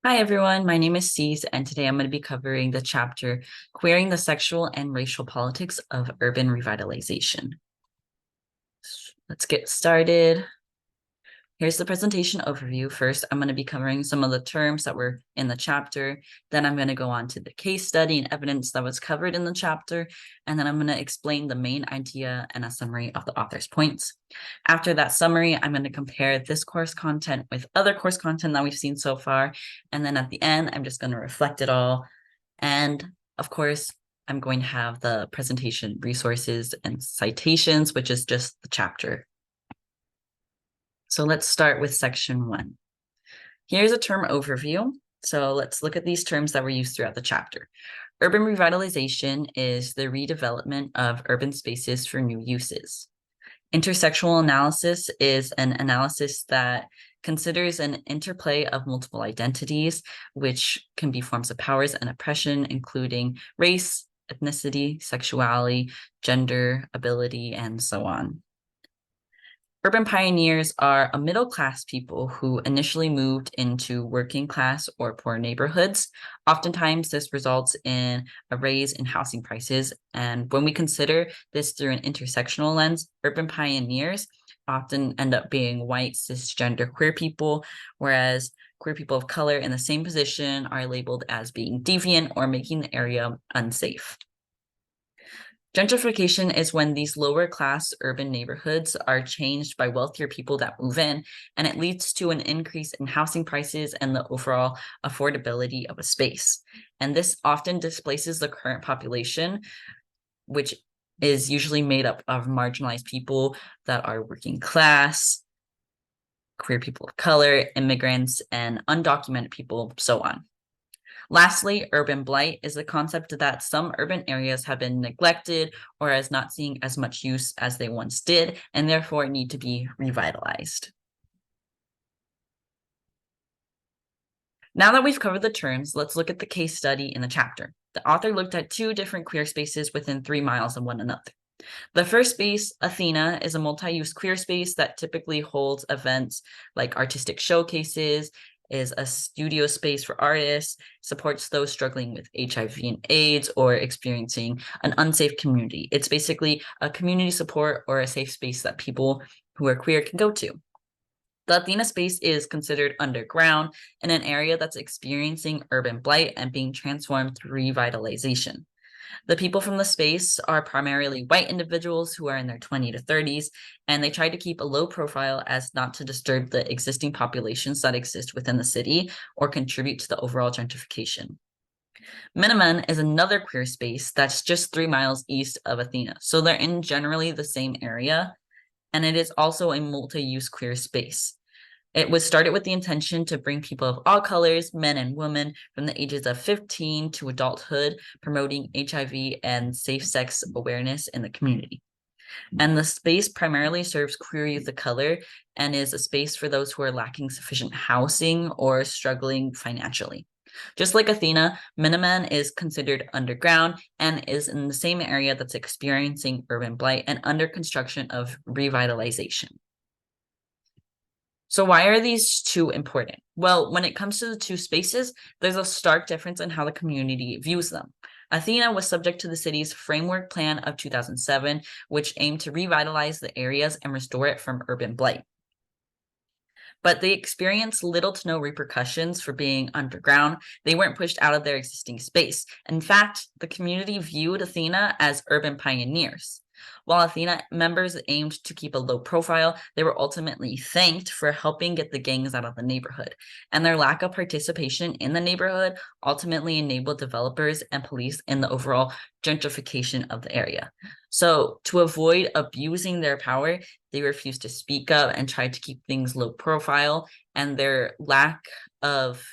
Hi everyone, my name is Cease, and today I'm going to be covering the chapter Queering the Sexual and Racial Politics of Urban Revitalization. Let's get started. Here's the presentation overview. First, I'm going to be covering some of the terms that were in the chapter. Then I'm going to go on to the case study and evidence that was covered in the chapter. And then I'm going to explain the main idea and a summary of the author's points. After that summary, I'm going to compare this course content with other course content that we've seen so far. And then at the end, I'm just going to reflect it all. And of course, I'm going to have the presentation resources and citations, which is just the chapter. So let's start with section 1. Here's a term overview. So let's look at these terms that were used throughout the chapter. Urban revitalization is the redevelopment of urban spaces for new uses. Intersectional analysis is an analysis that considers an interplay of multiple identities, which can be forms of powers and oppression, including race, ethnicity, sexuality, gender, ability, and so on. Urban pioneers are a middle-class people who initially moved into working class or poor neighborhoods. Oftentimes, this results in a raise in housing prices. And when we consider this through an intersectional lens, urban pioneers often end up being white, cisgender, queer people, whereas queer people of color in the same position are labeled as being deviant or making the area unsafe. Gentrification is when these lower class urban neighborhoods are changed by wealthier people that move in, and it leads to an increase in housing prices and the overall affordability of a space. And this often displaces the current population, which is usually made up of marginalized people that are working class, queer people of color, immigrants, and undocumented people, so on. Lastly, urban blight is the concept that some urban areas have been neglected or as not seeing as much use as they once did, and therefore need to be revitalized. Now that we've covered the terms, let's look at the case study in the chapter. The author looked at 2 different queer spaces within 3 miles of one another. The first space, Athena, is a multi-use queer space that typically holds events like artistic showcases, is a studio space for artists, supports those struggling with HIV and AIDS or experiencing an unsafe community. It's basically a community support or a safe space that people who are queer can go to. The Athena space is considered underground in an area that's experiencing urban blight and being transformed through revitalization. The people from the space are primarily white individuals who are in their 20s to 30s, and they try to keep a low profile as not to disturb the existing populations that exist within the city or contribute to the overall gentrification. Miniman is another queer space that's just 3 miles east of Athena, so they're in generally the same area, and it is also a multi-use queer space. It was started with the intention to bring people of all colors, men and women, from the ages of 15 to adulthood, promoting HIV and safe sex awareness in the community. And the space primarily serves queer youth of color and is a space for those who are lacking sufficient housing or struggling financially. Just like Athena, Miniman is considered underground and is in the same area that's experiencing urban blight and under construction of revitalization. So why are these 2 important? Well, when it comes to the 2 spaces, there's a stark difference in how the community views them. Athena was subject to the city's framework plan of 2007, which aimed to revitalize the areas and restore it from urban blight. But they experienced little to no repercussions for being underground. They weren't pushed out of their existing space. In fact, the community viewed Athena as urban pioneers. While Athena members aimed to keep a low profile, they were ultimately thanked for helping get the gangs out of the neighborhood. And their lack of participation in the neighborhood ultimately enabled developers and police in the overall gentrification of the area. So to avoid abusing their power, they refused to speak up and tried to keep things low profile, and their lack of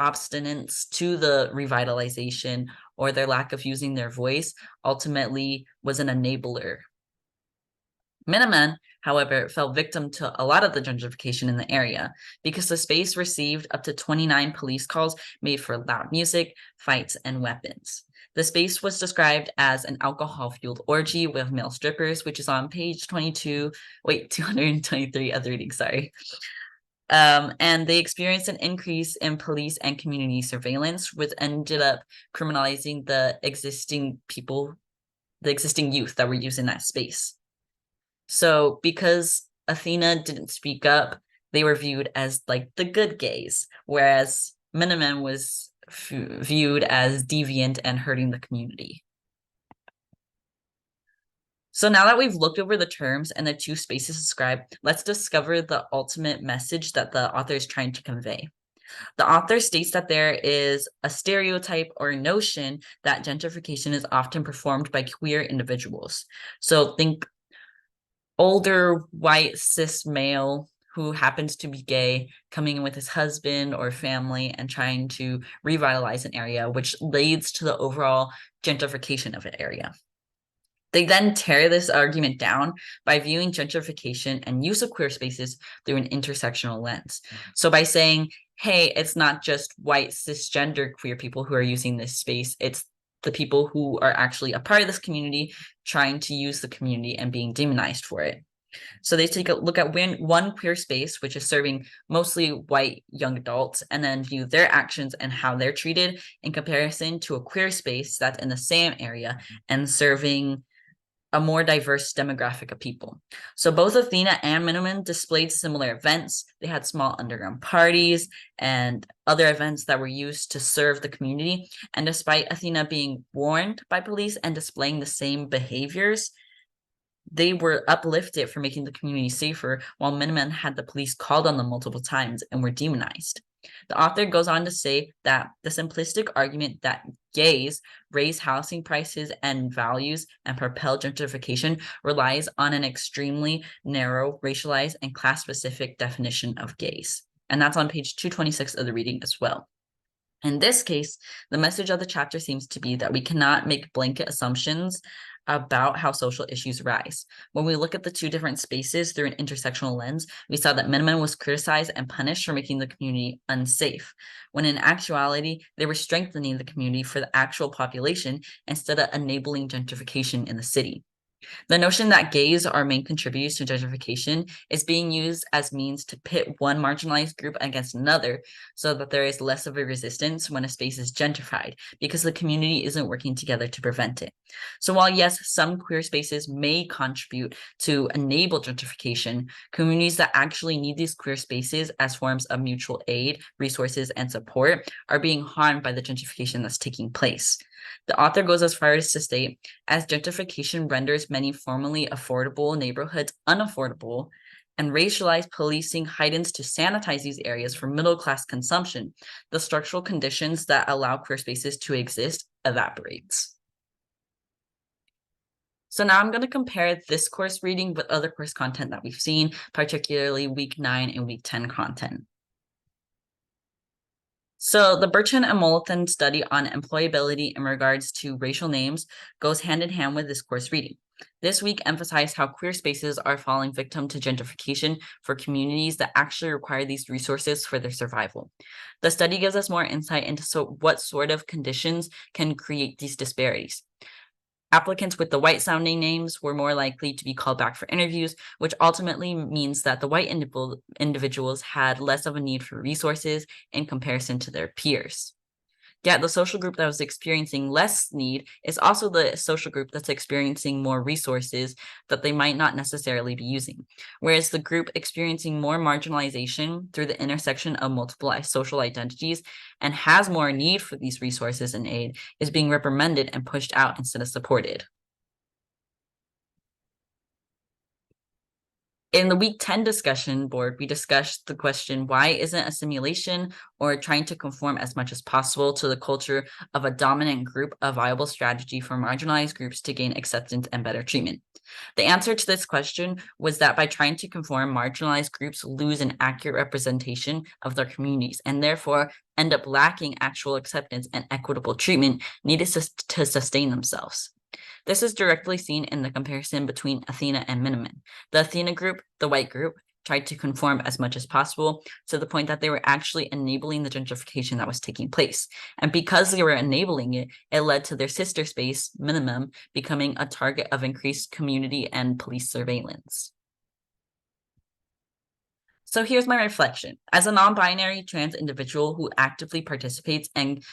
obstinance to the revitalization or their lack of using their voice ultimately was an enabler. Miniman, however, fell victim to a lot of the gentrification in the area because the space received up to 29 police calls made for loud music, fights, and weapons. The space was described as an alcohol-fueled orgy with male strippers, which is on page 223 of the reading, sorry. And they experienced an increase in police and community surveillance, which ended up criminalizing the existing people, the existing youth that were using that space. So because Athena didn't speak up, they were viewed as like the good gays, whereas Minimum was viewed as deviant and hurting the community. So now that we've looked over the terms and the two spaces described, let's discover the ultimate message that the author is trying to convey. The author states that there is a stereotype or notion that gentrification is often performed by queer individuals. So think older white cis male who happens to be gay coming in with his husband or family and trying to revitalize an area, which leads to the overall gentrification of an area. They then tear this argument down by viewing gentrification and use of queer spaces through an intersectional lens. So by saying, hey, it's not just white cisgender queer people who are using this space, it's the people who are actually a part of this community trying to use the community and being demonized for it. So they take a look at one queer space, which is serving mostly white young adults, and then view their actions and how they're treated in comparison to a queer space that's in the same area and serving a more diverse demographic of people. So both Athena and Minimum displayed similar events. They had small underground parties and other events that were used to serve the community. And despite Athena being warned by police and displaying the same behaviors, they were uplifted for making the community safer, while Minimum had the police called on them multiple times and were demonized. The author goes on to say that the simplistic argument that gays raise housing prices and values and propel gentrification relies on an extremely narrow, racialized, and class-specific definition of gays. And that's on page 226 of the reading as well. In this case, the message of the chapter seems to be that we cannot make blanket assumptions about how social issues rise. When we look at the two different spaces through an intersectional lens, we saw that Minimum was criticized and punished for making the community unsafe, when in actuality, they were strengthening the community for the actual population instead of enabling gentrification in the city. The notion that gays are main contributors to gentrification is being used as means to pit one marginalized group against another so that there is less of a resistance when a space is gentrified because the community isn't working together to prevent it. So while yes, some queer spaces may contribute to enable gentrification, communities that actually need these queer spaces as forms of mutual aid, resources, and support are being harmed by the gentrification that's taking place. The author goes as far as to state, as gentrification renders many formerly affordable neighborhoods unaffordable, and racialized policing heightens to sanitize these areas for middle-class consumption, the structural conditions that allow queer spaces to exist evaporates. So now I'm going to compare this course reading with other course content that we've seen, particularly week 9 and week 10 content. So the Burton and Moulton study on employability in regards to racial names goes hand in hand with this course reading. This week emphasized how queer spaces are falling victim to gentrification for communities that actually require these resources for their survival. The study gives us more insight into what sort of conditions can create these disparities. Applicants with the white sounding names were more likely to be called back for interviews, which ultimately means that the white individuals had less of a need for resources in comparison to their peers. Yet the social group that was experiencing less need is also the social group that's experiencing more resources that they might not necessarily be using. Whereas the group experiencing more marginalization through the intersection of multiple social identities and has more need for these resources and aid is being reprimanded and pushed out instead of supported. In the week 10 discussion board, we discussed the question, why isn't a simulation or trying to conform as much as possible to the culture of a dominant group a viable strategy for marginalized groups to gain acceptance and better treatment? The answer to this question was that by trying to conform, marginalized groups lose an accurate representation of their communities and therefore end up lacking actual acceptance and equitable treatment needed to sustain themselves. This is directly seen in the comparison between Athena and Minimum. The Athena group, the white group, tried to conform as much as possible to the point that they were actually enabling the gentrification that was taking place. And because they were enabling it, it led to their sister space, Minimum, becoming a target of increased community and police surveillance. So here's my reflection. As a non-binary trans individual who actively participates and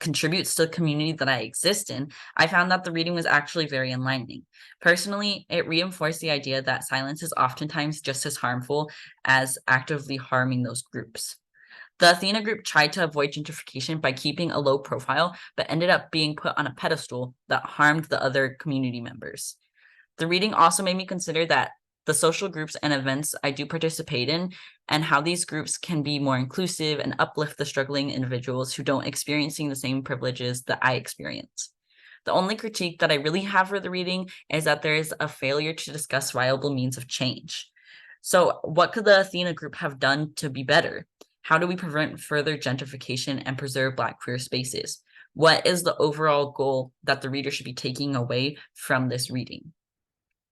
contributes to the community that I exist in, I found that the reading was actually very enlightening. Personally, it reinforced the idea that silence is oftentimes just as harmful as actively harming those groups. The Athena group tried to avoid gentrification by keeping a low profile, but ended up being put on a pedestal that harmed the other community members. The reading also made me consider that the social groups and events I do participate in, and how these groups can be more inclusive and uplift the struggling individuals who don't experiencing the same privileges that I experience. The only critique that I really have for the reading is that there is a failure to discuss viable means of change. So, what could the Athena group have done to be better? How do we prevent further gentrification and preserve Black queer spaces? What is the overall goal that the reader should be taking away from this reading?